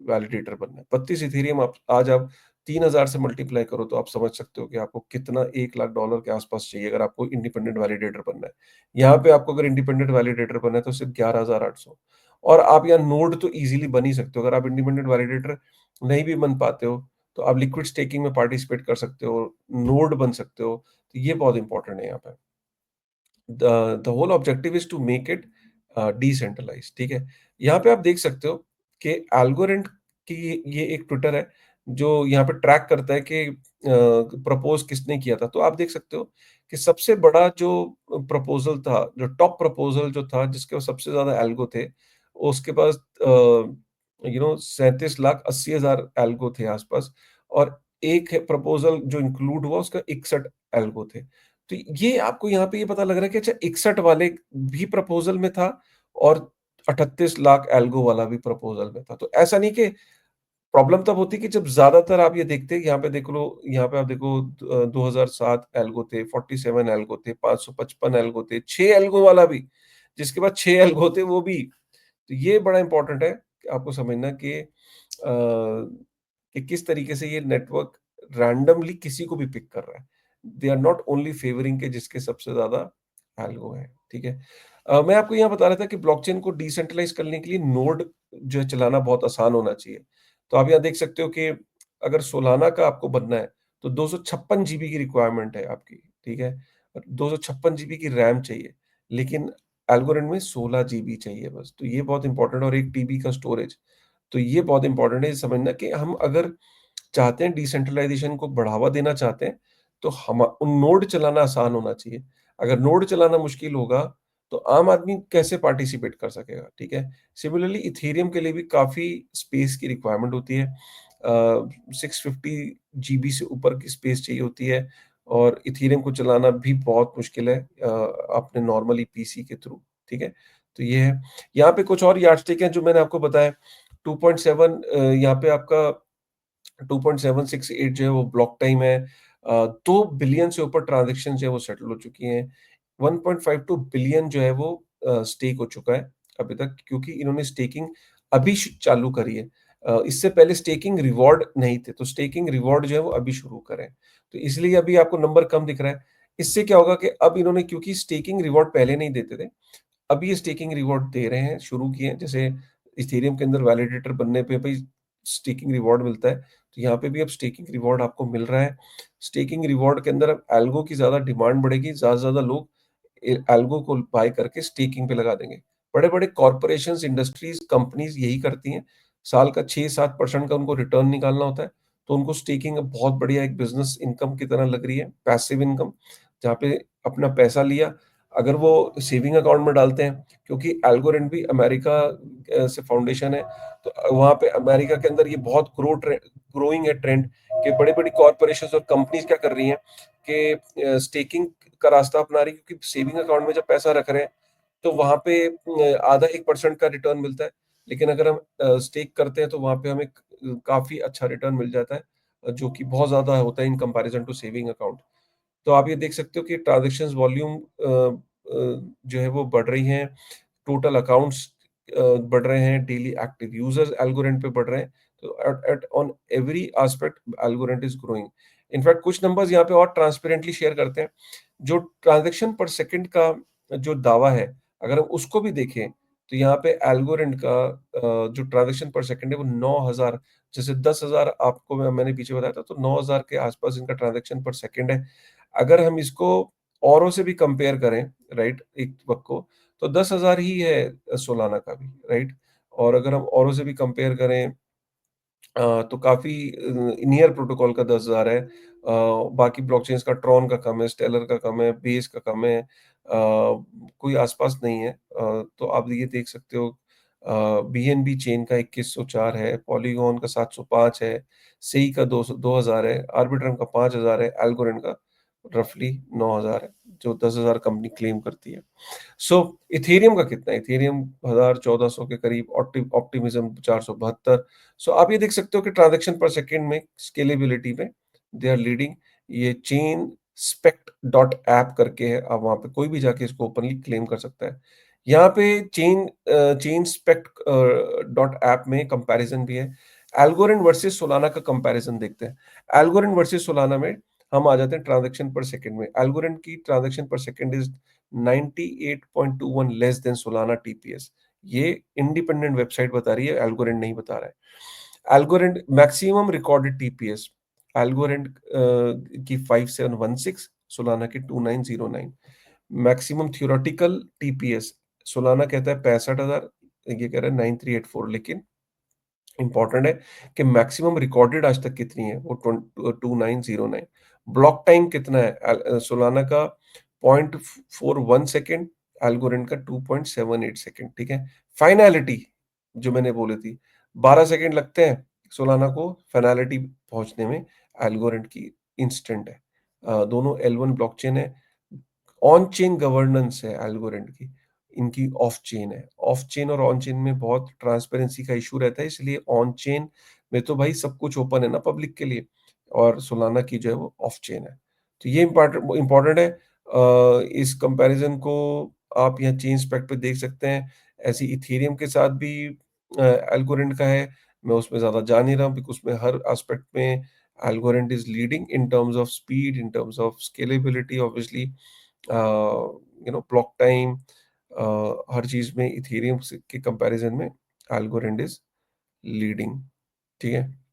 वैलिडेटर बनना है, 32 इथेरियम आप आज आप 3,000 से मल्टीप्लाई करो, तो आप समझ सकते हो कि आपको कितना $1,00,000 के आस-पास चाहिए अगर आपको इंडिपेंडेंट वैलिडेटर बनना है। यहाँ पे आपको अगर इंडिपेंडेंट वैलिडेटर बनना है, तो सिर्फ़ 11,800, और आप यहाँ नोड तो ईज़िली बन ही सकते हो। अगर आप इंडिपेंडेंट वैलिडेटर नहीं भी बन पाते हो, तो आप लिक्विड स्टेकिंग में पार्टिसिपेट कर सकते हो, नोड बन सकते हो। तो ये बहुत इंपॉर्टेंट है यहाँ पे। The whole objective is to make it decentralized, ठीक है? यहाँ पे आप देख सकते हो कि एल्गोरेंट की ये एक ट्विटर है, जो यहाँ पे ट्रैक करता है कि प्रपोज़ किसने किया था। तो आप देख सकते हो कि सबसे बड़ा जो प्रपोज़ल था, जो टॉप प्रपोज़ल जो था, जिसके पास सबसे ज़्यादा एल्गो थे, उसके पास 37,80,000 एल्गो थे आस-पास, और एक है प्रपोज़ल जो इंक्लूड हुआ, उसका 61 एल्गो थे। तो ये आपको यहाँ पे ये पता लग रहा है कि अच्छा, 61 वाले भी प्रपोज़ल में था, और 38 लाख एल्गो वाला भी प्रपोज़ल में था। तो ऐसा नहीं कि प्रॉब्लम तब होती कि जब ज़्यादातर आप ये देखते हैं, यहाँ पे देख लो, यहाँ पे आप देखो 2007 एल्गो थे, 47 एल्गो थे, 555 एल्गो थे, 6 एल्गो वाला भी, जिसके पास 6 एल्गो थे वो भी। तो ये बड़ा इम्पोर्टेंट है कि आपको समझना कि किस तरीके से ये नेटवर्क रैंडमली किसी को भी पिक कर रहा है। They are not only favouring के जिसके सबसे ज़्यादा एल्गो है, ठीक है? मैं आपको यहाँ बता रहा था कि ब्लॉकचेन को डिसेंट्रलाइज़ करने के लिए नोड जो है चलाना बहुत आसान होना चाहिए। तो आप यहाँ देख सकते हो कि अगर सोलाना का आपको बनना है, तो 256 जीबी की रिक्वायरमेंट है आपकी, ठीक है? 256 जीबी की रैम चाहिए, लेकिन एल्गोरिथम में 16 जीबी चाहिए बस। तो ये बहुत इंपॉर्टेंट है, और 1 टीबी का स्टोरेज। तो ये बहुत इंपॉर्टेंट है ये समझना कि हम अगर चाहते हैं डिसेंट्रलाइज़ेशन को बढ़ावा देना चाहते हैं, तो हम नोड चलाना आसान होना चाहिए। अगर नोड चलाना मुश्किल होगा, तो आम आदमी कैसे पार्टिसिपेट कर सकेगा, ठीक है? सिमिलरली इथेरियम के लिए भी काफ़ी स्पेस की रिक्वायरमेंट होती है। 650 जीबी से ऊपर की स्पेस चाहिए होती है, और इथेरियम को चलाना भी बहुत मुश्किल है अपने नॉर्मली पीसी के थ्रू, ठीक है? तो ये है। यहाँ पे कुछ और यार्डस्टिक हैं जो मैंने आपको बताया। 2.7 यहाँ पे आपका 2.768 जो है वो ब्लॉक टाइम है। 2 बिलियन से ऊपर ट्रांज़ैक्शन जो है वो सेटल हो चुकी हैं। 1.52 बिलियन जो है वो स्टेक हो चुका है अभी तक, क्योंकि इन्होंने स्टेकिंग अभी चालू करी है। इससे पहले स्टेकिंग रिवॉर्ड नहीं थे, तो स्टेकिंग रिवॉर्ड जो है वो अभी शुरू करें। तो इसलिए अभी आपको नंबर कम दिख रहा है। इससे क्या होगा कि अब इन्होंने, क्योंकि स्टेकिंग रिवॉर्ड पहले नहीं देते थे, अब ये स्टेकिंग रिवॉर्ड दे रहे हैं, शुरू किए हैं। जैसे इथेरियम के अंदर वैलिडेटर बनने पे भई स्टेकिंग रिवॉर्ड मिलता है, तो यहाँ पे भी अब स्टेकिंग रिवॉर्ड आपको मिल रहा है। स्टेकिंग रिवॉर्ड के अंदर अब एल्गो की ज़्यादा डिमांड बढ़ेगी, ज़्यादा से ज़्यादा लोग एल्गो को बाय करके स्टेकिंग पे लगा देंगे। बड़े-बड़े कॉर्पोरेशंस, इंडस्ट्रीज़, कंपनीज़ यही करती हैं। साल का 6-7% का उनको रिटर्न निकालना होता है, तो उनको स्टेकिंग अब बहुत बढ़िया एक बिज़नेस इनकम की तरह लग रही है, पैसिव इनकम, जहाँ पे अपना पैसा लिया, अगर वो सेविंग अकाउंट में डालते हैं, क्योंकि एल्गोरिथम भी अमेरिका से फाउंडेशन है, तो वहाँ पे अमेरिका के अंदर ये बहुत ग्रोइंग है ट्रेंड कि बड़ी-बड़ी कॉर्पोरेशंस और कंपनीज़ क्या कर रही हैं कि स्टेकिंग का रास्ता अपना रही है, क्योंकि सेविंग अकाउंट में जब पैसा रख रहे हैं, तो वहाँ पे आधा 1% का रिटर्न मिलता है। लेकिन अगर हम स्टेक करते हैं तो वहाँ पे हमें काफ़ी अच्छा रिटर्न मिल जाता है, जो कि बहुत ज़्यादा होता है in comparison to saving account. तो आप ये देख सकते हो कि ट्रांज़ैक्शंस वॉल्यूम जो है वो बढ़ रही हैं, टोटल अकाउंट्स बढ़ रहे हैं, डेली एक्टिव यूज़र्स एल्गोरिथम पे बढ़ रहे हैं। तो at at on every aspect algorithm is growing. In fact कुछ नंबर्स यहाँ पे और ट्रांसपेरेंटली शेयर करते हैं। जो ट्रांज़ैक्शन पर सेकंड का जो दावा है, अगर हम उसको भी देखें, तो यहाँ पे एल्गोरिथम का जो ट्रांज़ैक्शन पर सेकंड है वो 9,000, जैसे 10,000 आपको मैंने पीछे बताया था, तो 9,000 के आसपास इनका ट्रांज़ैक्शन पर सेकंड है। अगर हम इसको औरों से भी कंपेयर करें, राइट, एक वक़्त को, तो 10,000 ही है सोलाना का भी, राइट? और अगर हम औरों से भी कंपेयर करें तो काफ़ी नियर प्रोटोकॉल का 10,000 है। बाकी ब्लॉकचेन्स का ट्रॉन का कम है, स्टेलर का कम है, बेस का कम है। कोई आस-पास नहीं है। तो आप ये देख सकते हो बीएनबी चेन का 2104 है, पॉलीगॉन का 705 है, सेई का 2000 है, आर्बिट्रम का 5000 है, एल्गोरिथम का रफली 9000 है, जो 10,000 कंपनी क्लेम करती है। सो इथेरियम का कितना है? इथेरियम 1000-1400 के करीब, ऑप्टिमिज्म 472। सो आप ये देख सकते हो कि ट्रांज़ैक्शन पर सेकंड में स्केलेबिलिटी में दे आर लीडिंग। ये चेन स्पेक्ट डॉट ऐप करके है, आप वहाँ पे कोई भी जाके इसको ओपनली क्लेम कर सकता है। यहाँ पे चेन स्पेक्ट डॉट ऐप में कंपैरिज़न भी है। एल्गोरिथम वर्सेस सोलाना का कंपैरिज़न देखते हैं। एल्गोरिथम वर्सेस सोलाना में हम आ जाते हैं ट्रांज़ैक्शन पर सेकंड में। एल्गोरिथम की ट्रांज़ैक्शन पर second is 98.21 less than Solana TPS. ये इंडिपेंडेंट वेबसाइट बता रही है, एल्गोरिथम नहीं बता रहा है। Algorithm maximum recorded TPS, algorithm की 5716, सोलाना की 2909। मैक्सिमम थ्योरेटिकल टीपीएस, सोलाना कहता है 65,000, ये कह रहा है 9384, लेकिन इम्पोर्टेंट है कि मैक्सिमम रिकॉर्डेड आज तक कितनी है, वो 2909। ब्लॉक टाइम कितना है, सोलाना का 0.41 सेकंड, एल्गोरिथम का 2.78 सेकंड, ठीक है। फाइनैलिटी जो मैंने बोली थी, 12 सेकंड लगते हैं सोलाना को फाइनैलिटी पहुंचने में, एल्गोरिथम की इंस्टेंट है। दोनों L1 ब्लॉकचेन है। ऑन चेन गवर्नेंस है एल्गोरिथम की, इनकी ऑफ चेन है। ऑफ चेन और ऑन चेन में बहुत ट्रांसपेरेंसी का इश्यू रहता है, इसलिए ऑन चेन में तो भाई सब कुछ ओपन है ना पब्लिक के लिए, और सोलाना की जो है वो ऑफ चेन है। तो ये इम्पोर्टेंट है। इस कंपैरिजन को आप यहाँ चेन स्पेक्ट पे देख सकते हैं। ऐसे इथेरियम के साथ भी एल्गोरिथम का है। मैं उसमें ज़्यादा जा नहीं रहा हूँ, बिकॉज़ उसमें हर एस्पेक्ट में algorithm is leading in terms of speed, in terms of scalability obviously, block time, हर चीज़ में इथेरियम से के कंपैरिजन में एल्गोरिथम इज़ लीडिंग, ठीक है?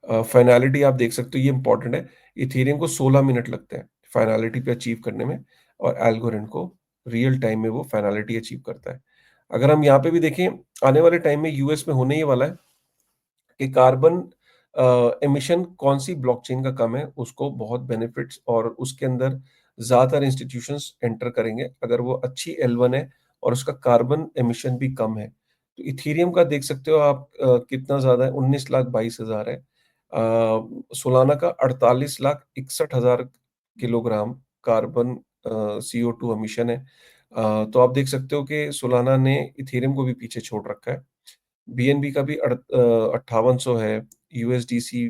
फाइनैलिटी आप देख सकते हो, ये इम्पोर्टेंट है। इथेरियम को 16 मिनट लगते हैं फाइनैलिटी पे अचीव करने में, और एल्गोरिथम को रियल टाइम में वो फाइनैलिटी अचीव करता है। अगर हम यहाँ पे भी देखें, आने वाले टाइम में यूएस में होने ही वाला है कि कार्बन एमिशन कौन-सी ब्लॉकचेन का कम है, उसको बहुत बेनिफिट्स, और उसके अंदर ज़्यादातर इंस्टीट्यूशंस एंटर करेंगे, अगर वो अच्छी L1 है और उसका कार्बन एमिशन भी कम है। तो इथेरियम का देख सकते हो आप कितना ज़्यादा है, 19,22,000 है। सोलाना का 48,61,000 किलोग्राम कार्बन CO2 एमिशन है। तो आप देख सकते हो कि सोलाना ने इथेरियम को भी पीछे छोड़ रखा है। बीएनबी का भी 5800 है, USDC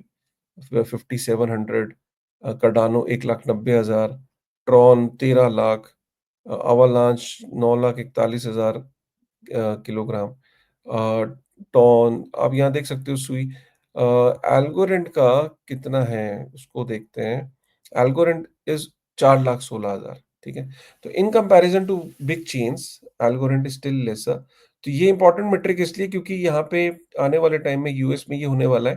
5700, Cardano 1,90,000, Tron 13 lakh, Avalanche 9,41,000 kilogram, TON आप यहाँ देख सकते हो सुई। एल्गोरेंट का कितना है उसको देखते हैं। एल्गोरेंट इज 4,16,000, ठीक है। तो in comparison to big chains, Algorand is still lesser. तो ये इंपॉर्टेंट मेट्रिक इसलिए क्योंकि यहाँ पे आने वाले टाइम में यूएस में ये होने वाला है,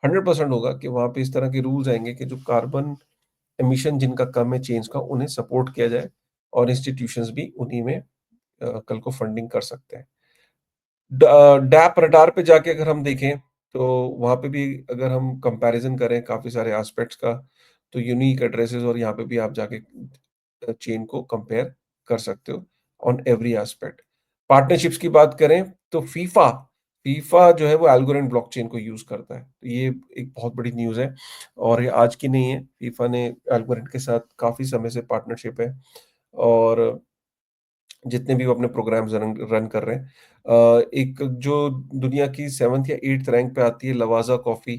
100% होगा कि वहाँ पे इस तरह के रूल्स आएंगे कि जो कार्बन एमिशन जिनका कम है चेन्स का, उन्हें सपोर्ट किया जाए, और इंस्टीट्यूशंस भी उन्हीं में कल को फंडिंग कर सकते हैं। डैप रडार पे जाके अगर हम देखें, तो वहाँ पे भी अगर हम कंपैरिजन करें काफ़ी सारे एस्पेक्ट्स का, तो यूनीक एड्रेसेस, और यहाँ पे भी आप जाके चेन को कंपेयर कर सकते हो ऑन एवरी एस्पेक्ट। पार्टनरशिप्स की बात करें तो फीफा फीफा जो है वो एल्गोरिथम ब्लॉकचेन को यूज़ करता है। तो ये एक बहुत बड़ी न्यूज़ है और ये आज की नहीं है। फीफा ने एल्गोरिथम के साथ काफ़ी समय से पार्टनरशिप है और जितने भी वो अपने प्रोग्राम्स रन रन कर रहे हैं। एक जो दुनिया की 7th या 8th रैंक पे आती है लवाज़ा कॉफ़ी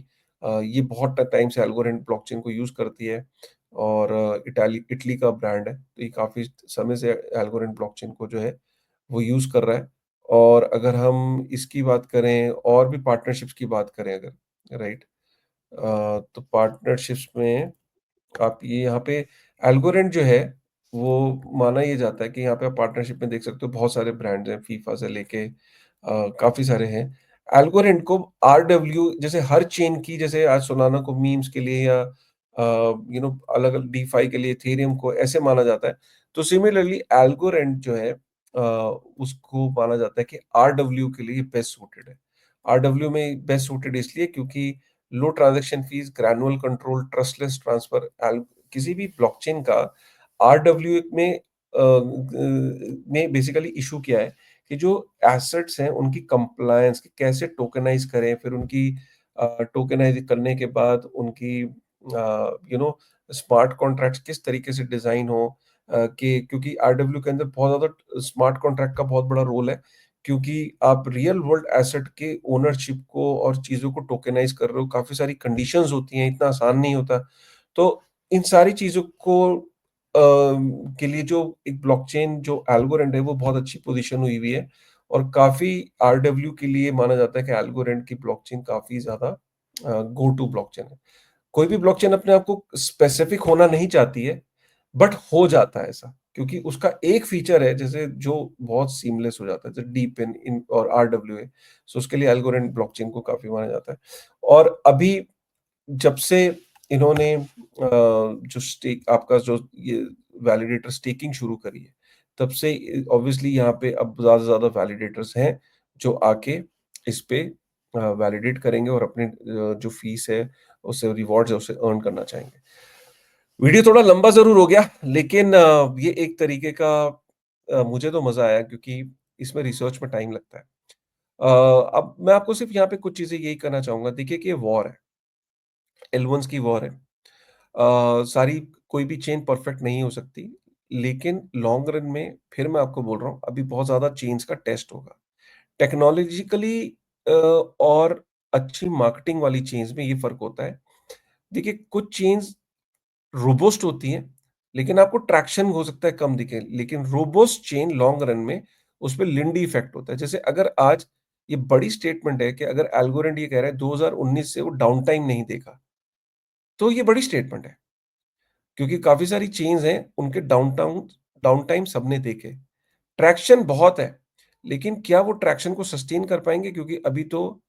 ये बहुत टाइम से एल्गोरिथम ब्लॉकचेन को यूज़ करती है और इटली का ब्रांड है। तो ये काफ़ी समय से एल्गोरिथम ब्लॉकचेन को जो है वो यूज़ कर रहा है और अगर हम इसकी बात करें और भी पार्टनरशिप्स की बात करें अगर राइट तो पार्टनरशिप्स में आप ये यहाँ पे एल्गोरेंट जो है, वो माना ये जाता है कि यहाँ पे आप पार्टनरशिप में देख सकते हो बहुत सारे ब्रांड्स हैं, फीफा से लेके काफ़ी सारे हैं। एल्गोरेंट को आरडब्ल्यू जैसे हर चेन की जैसे आज सोलाना को मीम्स के लिए या अलग-अलग डीफाई के लिए इथेरियम को ऐसे माना जाता है। तो सिमिलरली एल्गोरेंट जो है उसको माना जाता है कि आरडब्ल्यू के लिए बेस्ट सूटेड है। आरडब्ल्यू में बेस्ट सूटेड इसलिए क्योंकि लो transaction fees, ग्रैन्युअल control, trustless transfer किसी भी ब्लॉकचेन का आरडब्ल्यू में बेसिकली इश्यू क्या है कि जो एसेट्स हैं उनकी कंप्लायंस कैसे टोकेनाइज़ करें, फिर उनकी टोकेनाइज़ करने के बाद उनकी स्मार्ट कॉन्ट्रैक्ट्स किस तरीके से डिज़ाइन हो कि क्योंकि आरडब्ल्यू के अंदर बहुत ज़्यादा स्मार्ट कॉन्ट्रैक्ट का बहुत बड़ा रोल है। क्योंकि आप रियल वर्ल्ड एसेट के ओनरशिप को और चीज़ों को टोकेनाइज़ कर रहे हो, काफ़ी सारी कंडीशंस होती हैं, इतना आसान नहीं होता। तो इन सारी चीज़ों को के लिए जो एक ब्लॉकचेन जो एल्गोरेंड है, वो बहुत अच्छी पोज़ीशन हुई हुई है और काफ़ी आरडब्ल्यू के लिए माना जाता है कि एल्गोरेंड की ब्लॉकचेन काफ़ी ज़्यादा गो टू ब्लॉकचेन है। कोई भी ब्लॉकचेन अपने आप को स्पेसिफिक होना नहीं चाहती है, बट हो जाता है ऐसा, क्योंकि उसका एक फीचर है जैसे जो बहुत सीमलेस हो जाता है, जैसे डीपिन इन और आरडब्ल्यूए, सो उसके लिए एल्गोरिथम ब्लॉकचेन को काफ़ी माना जाता है। और अभी जब से इन्होंने जो स्टेक आपका जो ये वैलिडेटर स्टेकिंग शुरू करी है, तब से ऑब्वियसली यहाँ पे अब ज़्यादा से ज़्यादा वैलिडेटर्स हैं, जो आके इस पे वैलिडेट करेंगे और अपने जो फीस है, उससे रिवॉर्ड्स है, उसे अर्न करना चाहेंगे। वीडियो थोड़ा लंबा ज़रूर हो गया, लेकिन ये एक तरीके का मुझे तो मज़ा आया क्योंकि इसमें रिसर्च में टाइम लगता है। अब मैं आपको सिर्फ़ यहाँ पे कुछ चीज़ें यही कहना चाहूँगा, देखिए कि ये वॉर है, एल1s की वॉर है। सारी कोई भी चेन परफेक्ट नहीं हो सकती, लेकिन लॉन्ग रन में फिर मैं आपको बोल रहा हूँ, अभी बहुत ज़्यादा चेन्स का टेस्ट होगा। टेक्नोलॉजिकली और अच्छी मार्केटिंग वाली चेन्स में ये फ़र्क होता है। देखिए, कुछ चेन्स रोबस्ट होती हैं, लेकिन आपको ट्रैक्शन हो सकता है कम दिखे, लेकिन रोबस्ट चेन लॉन्ग रन में उसपे लिंडी इफेक्ट होता है। जैसे अगर आज ये बड़ी स्टेटमेंट है कि अगर एल्गोरिथम ये कह रहा है 2019 से वो डाउन टाइम नहीं देगा, तो ये बड़ी स्टेटमेंट है, क्योंकि काफ़ी सारी चेन्स हैं, उनके डाउन टाइम सबने देखे। ट्रैक्शन बहुत है, लेकिन क्या वो ट्रैक्शन को सस्टेन कर पाएँगे? क्योंकि अभी तो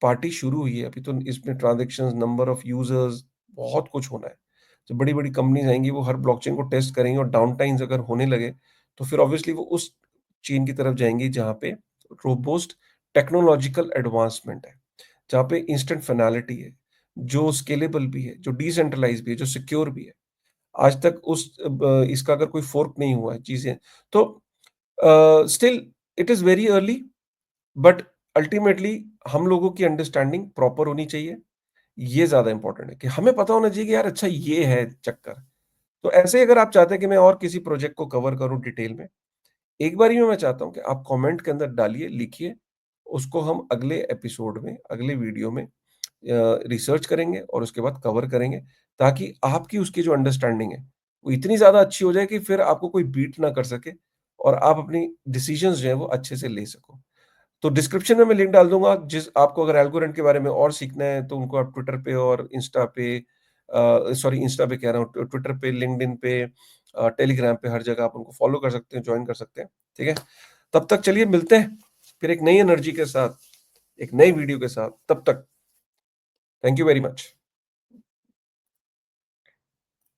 पार्टी शुरू हुई है, अभी तो इसमें ट्रांज़ैक्शंस, नंबर ऑफ यूज़र्स बहुत कुछ होना है। जब बड़ी-बड़ी कंपनीज़ आएँगी, वो हर ब्लॉकचेन को टेस्ट करेंगी और डाउन टाइम्स अगर होने लगे, तो फिर ऑब्वियसली वो उस चेन की तरफ जाएँगी जहाँ पे रोबस्ट टेक्नोलॉजिकल एडवांसमेंट है, जहाँ पे इंस्टेंट फिनालिटी है, जो स्केलेबल भी है, जो डिसेंट्रलाइज़्ड भी है, जो सिक्योर भी है। आज तक इसका अगर कोई फ़ोर्क नहीं हुआ है चीज़ें, तो still it is very early but ultimately हम लोगों की अंडरस्टैंडिंग प्रॉपर होनी चाहिए। ये ज़्यादा इम्पोर्टेंट है कि हमें पता होना चाहिए कि यार अच्छा ये है चक्कर। तो ऐसे ही अगर आप चाहते हैं कि मैं और किसी प्रोजेक्ट को कवर करूँ डिटेल में, एक बारी में मैं चाहता हूँ कि आप कमेंट के अंदर डालिए, लिखिए, उसको हम अगले एपिसोड में, अगले वीडियो में रिसर्च करेंगे और उसके बाद कवर करेंगे, ताकि आपकी उसकी जो अंडरस्टैंडिंग है, वो इतनी ज़्यादा अच्छी हो जाए कि फिर आपको कोई बीट ना कर सके और आप अपनी डिसीजंस जो हैं वो अच्छे से ले सको। तो डिस्क्रिप्शन में मैं लिंक डाल दूँगा, जिस आपको अगर एल्गोरिथम के बारे में और सीखना है, तो उनको आप ट्विटर पे और इंस्टा पे सॉरी इंस्टा पे कह रहा हूँ, ट्विटर पे, लिंक्डइन पे टेलीग्राम पे, हर जगह आप उनको फॉलो कर सकते हैं, जॉइन कर सकते हैं, ठीक है? तब तक चलिए मिलते हैं, फिर एक नई एनर्जी के साथ, एक नई वीडियो के साथ, तब तक थैंक यू वेरी मच।